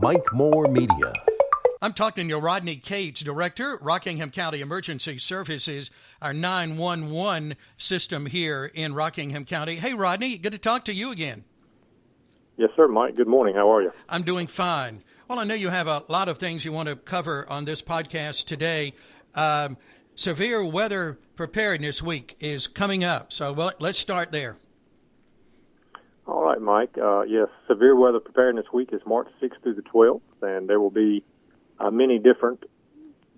Mike Moore Media. I'm talking to Rodney Cates, Director, Rockingham County Emergency Services, our 911 system here in Rockingham County. Hey, Rodney, good to talk to you again. Yes, sir, Mike. Good morning. How are you? I'm doing fine. Well, I know you have a lot of things you want to cover on this podcast today. Severe Weather Preparedness Week is coming up, so let's start there. All right, Mike. Yes, Severe Weather Preparedness Week is March 6th through the 12th, and there will be many different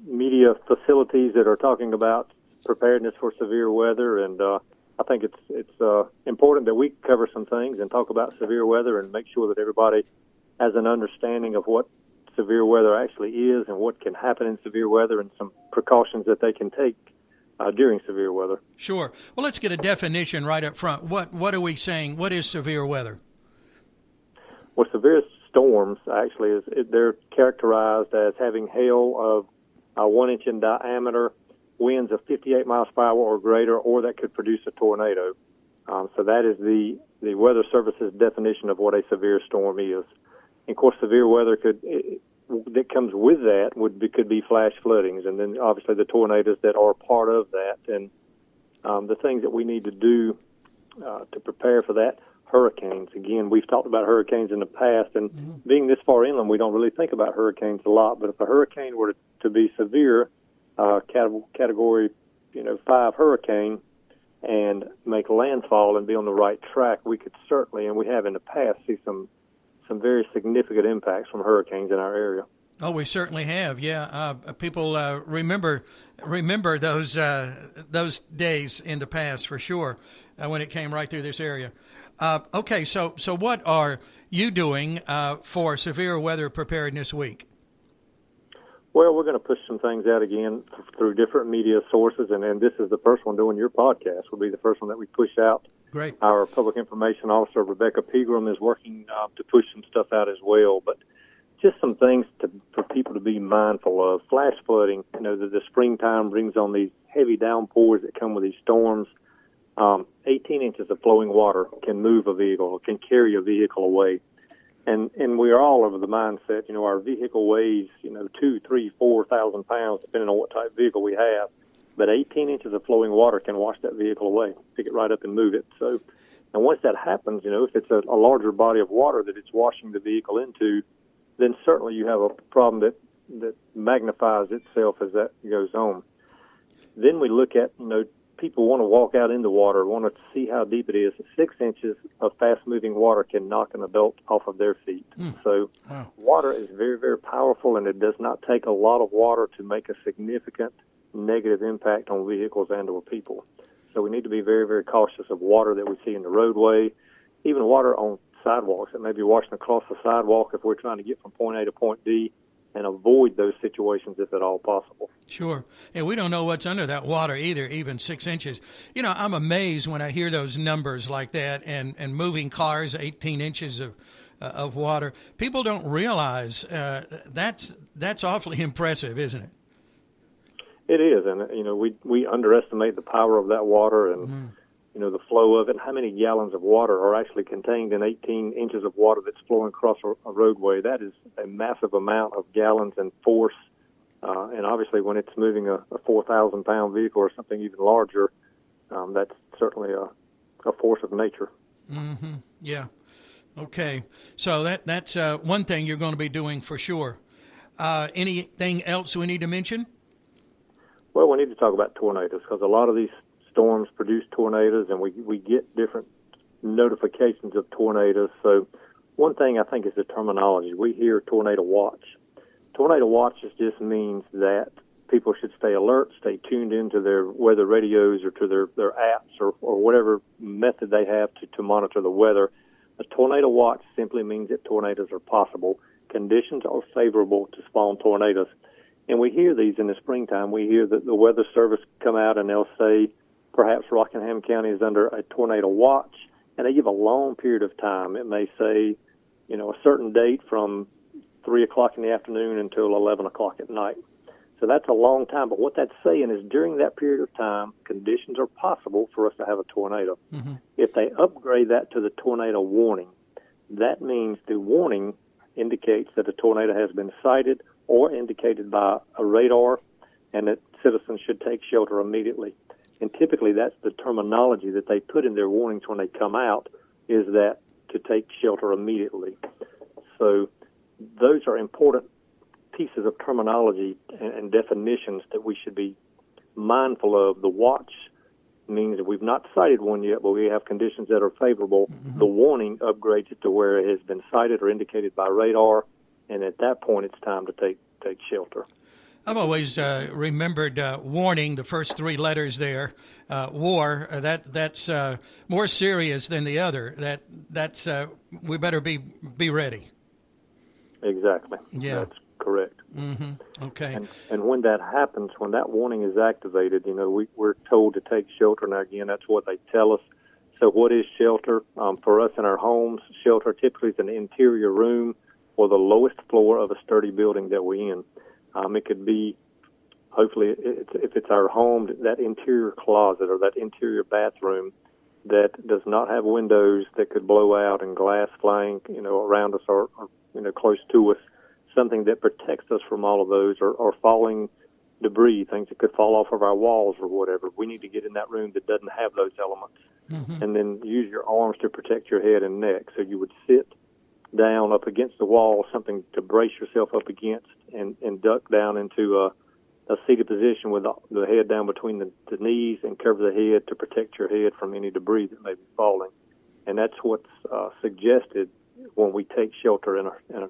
media facilities that are talking about preparedness for severe weather, and I think it's important that we cover some things and talk about severe weather and make sure that everybody has an understanding of what severe weather actually is and what can happen in severe weather and some precautions that they can take during severe weather. Sure. Well, let's get a definition right up front. What are we saying? What is severe weather? Well, severe storms actually they're characterized as having hail of 1 inch in diameter, winds of 58 miles per hour or greater, or that could produce a tornado. So that is the Weather Service's definition of what a severe storm is. And of course, severe weather that comes with that could be flash floodings, and then obviously the tornadoes that are part of that. And the things that we need to do to prepare for that, hurricanes. Again, we've talked about hurricanes in the past, and being this far inland, we don't really think about hurricanes a lot. But if a hurricane were to be severe, category 5 hurricane, and make landfall and be on the right track, we could certainly, and we have in the past, see some very significant impacts from hurricanes in our area. Oh, we certainly have. Yeah, people remember those days in the past for sure when it came right through this area. Okay, so what are you doing for Severe Weather Preparedness Week? Well, we're going to push some things out again through different media sources, and this is the first one doing your podcast. Will be the first one that we push out. Great. Our public information officer, Rebecca Pegram, is working to push some stuff out as well. But just some things for people to be mindful of. Flash flooding, the springtime brings on these heavy downpours that come with these storms. 18 inches of flowing water can move a vehicle, can carry a vehicle away. And we are all over the mindset, our vehicle weighs, 2,000, 3,000, 4,000 pounds, depending on what type of vehicle we have. But 18 inches of flowing water can wash that vehicle away, pick it right up and move it. So, and once that happens, if it's a larger body of water that it's washing the vehicle into, then certainly you have a problem that magnifies itself as that goes on. Then we look at, people want to walk out in the water, want to see how deep it is. 6 inches of fast-moving water can knock an adult off of their feet. So water is very, very powerful, and it does not take a lot of water to make a significant negative impact on vehicles and or people. So we need to be very, very cautious of water that we see in the roadway, even water on sidewalks that may be washing across the sidewalk if we're trying to get from point A to point B, and avoid those situations if at all possible. Sure. And we don't know what's under that water either, even 6 inches. I'm amazed when I hear those numbers like that and moving cars, 18 inches of water. People don't realize that's awfully impressive, isn't it? It is, and we underestimate the power of that water and the flow of it. How many gallons of water are actually contained in 18 inches of water that's flowing across a roadway? That is a massive amount of gallons and force. And obviously, when it's moving a 4,000-pound vehicle or something even larger, that's certainly a force of nature. Mm-hmm. Yeah. Okay. So that's one thing you're going to be doing for sure. Anything else we need to mention? Well, we need to talk about tornadoes because a lot of these storms produce tornadoes, and we get different notifications of tornadoes. So one thing I think is the terminology. We hear tornado watch. Tornado watch just means that people should stay alert, stay tuned into their weather radios or to their apps or whatever method they have to monitor the weather. A tornado watch simply means that tornadoes are possible. Conditions are favorable to spawn tornadoes. And we hear these in the springtime. We hear that the Weather Service come out and they'll say, perhaps Rockingham County is under a tornado watch, and they give a long period of time. It may say, a certain date from 3 o'clock in the afternoon until 11 o'clock at night. So that's a long time. But what that's saying is during that period of time, conditions are possible for us to have a tornado. If they upgrade that to the tornado warning, that means the warning indicates that a tornado has been sighted or indicated by a radar, and that citizens should take shelter immediately. And typically that's the terminology that they put in their warnings when they come out, is that to take shelter immediately. So those are important pieces of terminology and definitions that we should be mindful of. The watch means that we've not cited one yet, but we have conditions that are favorable. The warning upgrades it to where it has been cited or indicated by radar, and at that point it's time to take shelter. I've always remembered warning, the first three letters there, war. That's more serious than the other. That's we better be ready. Exactly. Yeah, that's correct. Mm-hmm. Okay. And when that happens, when that warning is activated, we're told to take shelter. Now again, that's what they tell us. So what is shelter? For us in our homes, shelter typically is an interior room or the lowest floor of a sturdy building that we're in. It could be, hopefully, if it's our home, that interior closet or that interior bathroom that does not have windows that could blow out and glass flying, around us or close to us, something that protects us from all of those, or falling debris, things that could fall off of our walls or whatever. We need to get in that room that doesn't have those elements. Mm-hmm. And then use your arms to protect your head and neck. So you would sit down up against the wall, something to brace yourself up against, and duck down into a seated position with the head down between the knees and cover the head to protect your head from any debris that may be falling. And that's what's suggested when we take shelter in a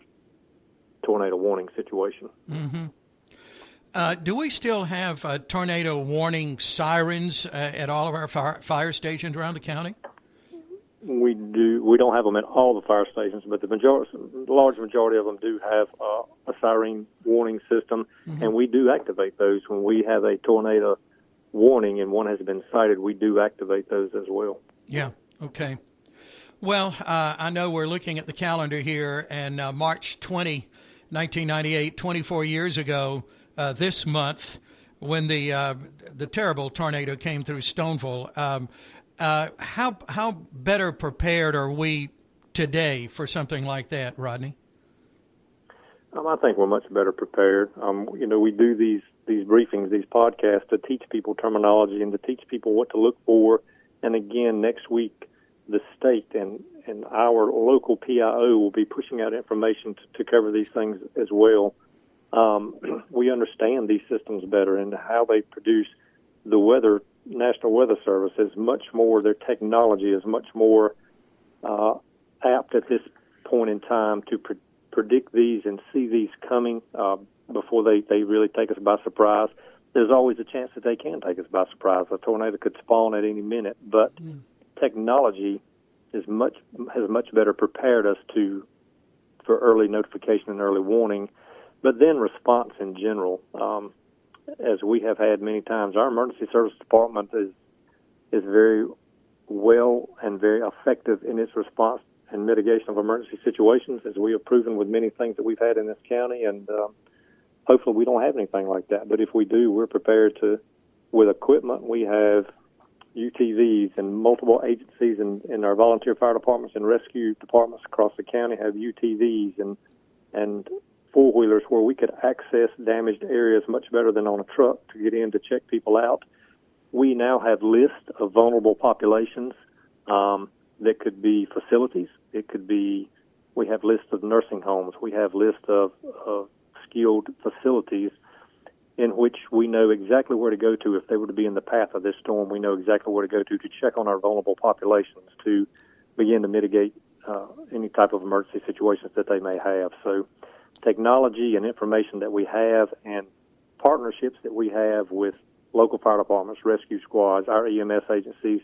tornado warning situation. Mm-hmm. Do we still have tornado warning sirens at all of our fire stations around the county? We do. We don't have them at all the fire stations, but the large majority of them do have a siren warning system, mm-hmm. and we do activate those when we have a tornado warning and one has been cited. We do activate those as well. Yeah. Okay. Well, I know we're looking at the calendar here, and March 20, 1998, 24 years ago, this month, when the terrible tornado came through Stoneville. How better prepared are we today for something like that, Rodney? I think we're much better prepared. We do these briefings, these podcasts, to teach people terminology and to teach people what to look for. And again, next week, the state and our local PIO will be pushing out information to cover these things as well. We understand these systems better and how they produce the weather. National Weather Service is much more, their technology is much more apt at this point in time to predict these and see these coming before they really take us by surprise. There's always a chance that they can take us by surprise. A tornado could spawn at any minute, but technology has much better prepared us for early notification and early warning, but then response in general. As we have had many times, our emergency service department is very well and very effective in its response and mitigation of emergency situations, as we have proven with many things that we've had in this county. And hopefully we don't have anything like that. But if we do, we're prepared with equipment. We have UTVs, and multiple agencies in our volunteer fire departments and rescue departments across the county have UTVs and four-wheelers where we could access damaged areas much better than on a truck to get in to check people out. We now have lists of vulnerable populations that could be facilities. It could be, we have lists of nursing homes. We have lists of skilled facilities in which we know exactly where to go to if they were to be in the path of this storm. We know exactly where to go to check on our vulnerable populations to begin to mitigate any type of emergency situations that they may have. So technology and information that we have and partnerships that we have with local fire departments, rescue squads, our EMS agencies,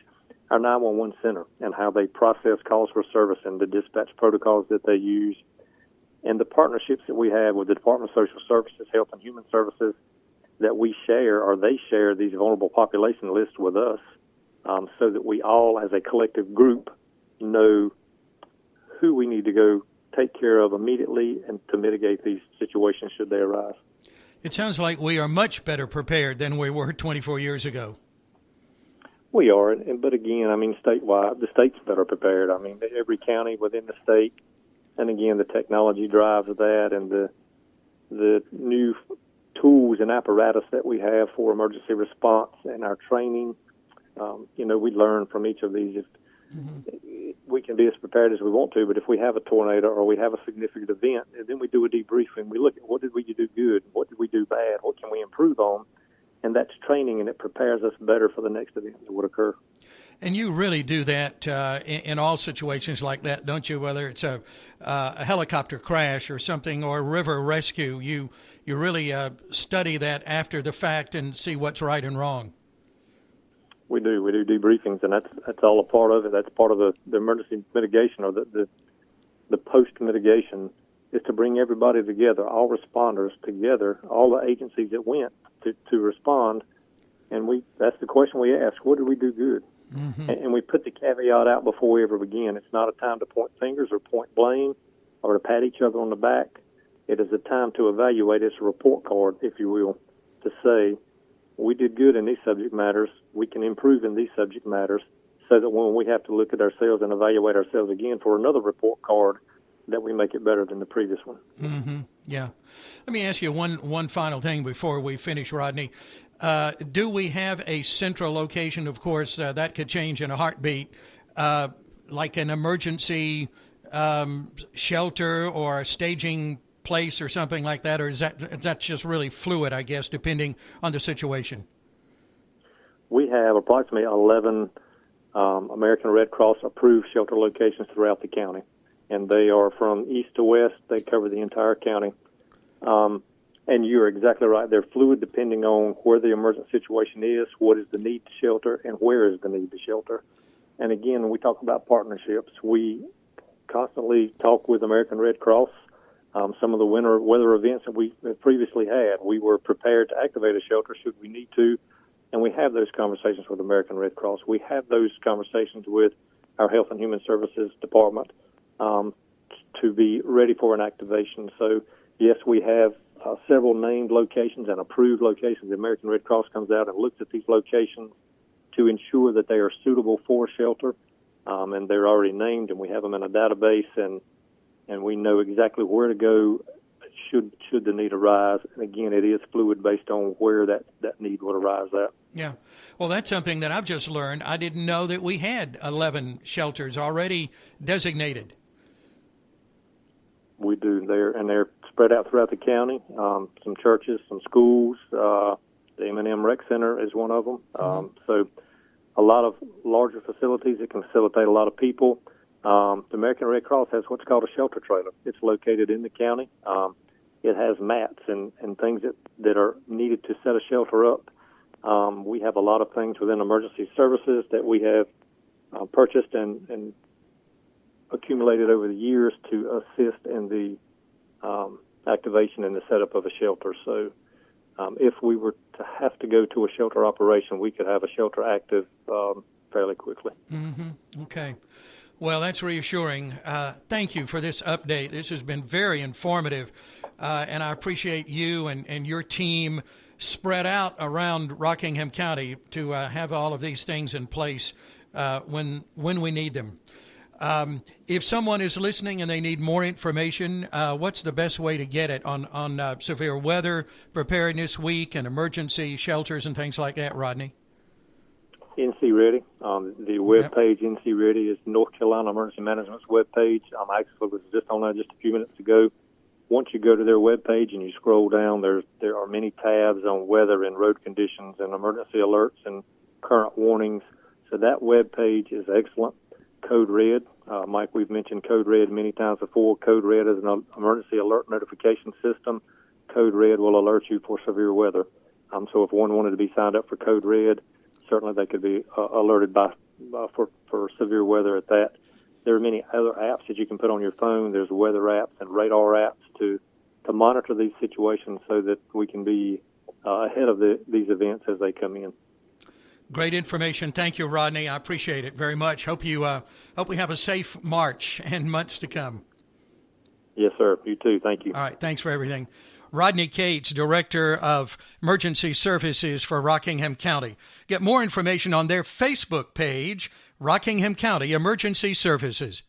our 911 center, and how they process calls for service and the dispatch protocols that they use, and the partnerships that we have with the Department of Social Services, Health and Human Services, that we share, or they share these vulnerable population lists with us, so that we all as a collective group know who we need to go take care of immediately and to mitigate these situations should they arise. It sounds like we are much better prepared than we were 24 years ago. We are, but again, statewide, the state's better prepared. Every county within the state And again, the technology drives that, and the new tools and apparatus that we have for emergency response and our training. We learn from each of these. We can be as prepared as we want to, but if we have a tornado or we have a significant event, and then we do a debriefing, we look at what did we do good, what did we do bad, what can we improve on, and that's training, and it prepares us better for the next event that would occur. And you really do that in all situations like that, don't you? Whether it's a helicopter crash or something, or a river rescue, you really study that after the fact and see what's right and wrong. We do debriefings, and that's all a part of it. That's part of the emergency mitigation, or the post mitigation, is to bring everybody together, all responders together, all the agencies that went to respond, and that's the question we ask: what did we do good? Mm-hmm. And we put the caveat out before we ever begin. It's not a time to point fingers or point blame or to pat each other on the back. It is a time to evaluate. It's a report card, if you will, to say, we did good in these subject matters, we can improve in these subject matters, so that when we have to look at ourselves and evaluate ourselves again for another report card, that we make it better than the previous one. Mm-hmm. Yeah. Let me ask you one final thing before we finish, Rodney. Do we have a central location? Of course, that could change in a heartbeat, like an emergency shelter or a staging place or something like that, or is that's just really fluid, I guess, depending on the situation? We have approximately 11 American Red Cross approved shelter locations throughout the county, and they are from east to west. They cover the entire county. And you're exactly right. They're fluid depending on where the emergent situation is, what is the need to shelter, and where is the need to shelter. And again, when we talk about partnerships, we constantly talk with American Red Cross. Some of the winter weather events that we previously had, we were prepared to activate a shelter should we need to, and we have those conversations with American Red Cross. We have those conversations with our Health and Human Services Department to be ready for an activation. So, yes, we have several named locations and approved locations. The American Red Cross comes out and looks at these locations to ensure that they are suitable for shelter, and they're already named, and we have them in a database, and we know exactly where to go should the need arise. And again, it is fluid based on where that need would arise at. Yeah. Well, that's something that I've just learned. I didn't know that we had 11 shelters already designated. We do. They're spread out throughout the county. Some churches, some schools. The M&M Rec Center is one of them. So a lot of larger facilities that can facilitate a lot of people. The American Red Cross has what's called a shelter trailer. It's located in the county. It has mats and things that are needed to set a shelter up. We have a lot of things within emergency services that we have purchased and accumulated over the years to assist in the activation and the setup of a shelter. So if we were to have to go to a shelter operation, we could have a shelter active fairly quickly. Mm-hmm. Okay. Well, that's reassuring. Thank you for this update. This has been very informative, and I appreciate you and your team spread out around Rockingham County to have all of these things in place when we need them. If someone is listening and they need more information, what's the best way to get it on severe weather preparedness week and emergency shelters and things like that, Rodney? NC Ready. The web page, NC Ready, is North Carolina Emergency Management's web page. I actually was just on there just a few minutes ago. Once you go to their web page and you scroll down, there are many tabs on weather and road conditions and emergency alerts and current warnings. So that web page is excellent. Code Red, Mike, we've mentioned Code Red many times before. Code Red is an emergency alert notification system. Code Red will alert you for severe weather. So if one wanted to be signed up for Code Red, certainly they could be alerted for severe weather at that. There are many other apps that you can put on your phone. There's weather apps and radar apps to monitor these situations so that we can be ahead of these events as they come in. Great information. Thank you, Rodney. I appreciate it very much. Hope we have a safe March and months to come. Yes, sir. You too. Thank you. All right. Thanks for everything. Rodney Cates, Director of Emergency Services for Rockingham County. Get more information on their Facebook page, Rockingham County Emergency Services.